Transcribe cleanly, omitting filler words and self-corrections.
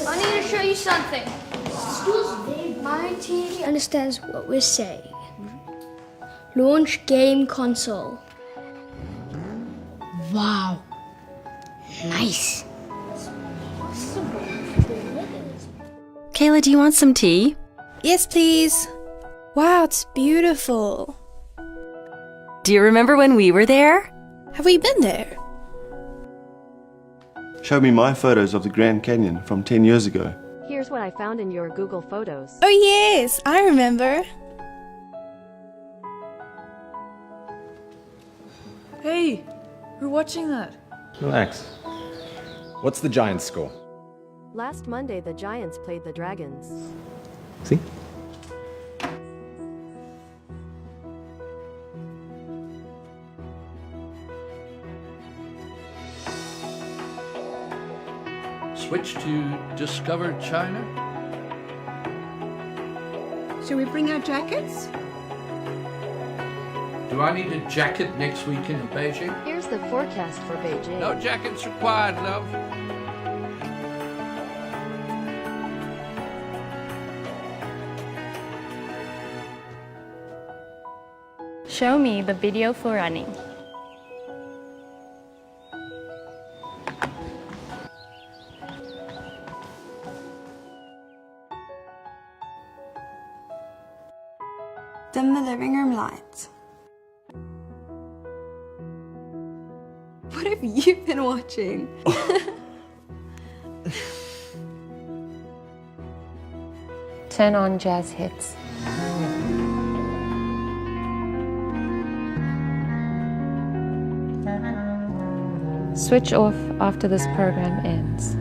I need to show you something. My TV understands what we're saying. Launch game console. Wow. Nice. Kayla, do you want some tea? Yes, please. Wow, it's beautiful. Do you remember when we were there? Have we been there? Show me my photos of the Grand Canyon from 10 years ago. Here's what I found in your Google Photos. Oh yes, I remember. Hey, we're watching that. Relax. What's the Giants' score? Last Monday, the Giants played the Dragons. See? Switch to Discover China. Shall we bring our jackets? Do I need a jacket next week in Beijing? Here's the forecast for Beijing. No jackets required, love. Show me the video for running. Dim the living room lights. What have you been watching? Turn on jazz hits. Switch off after this program ends.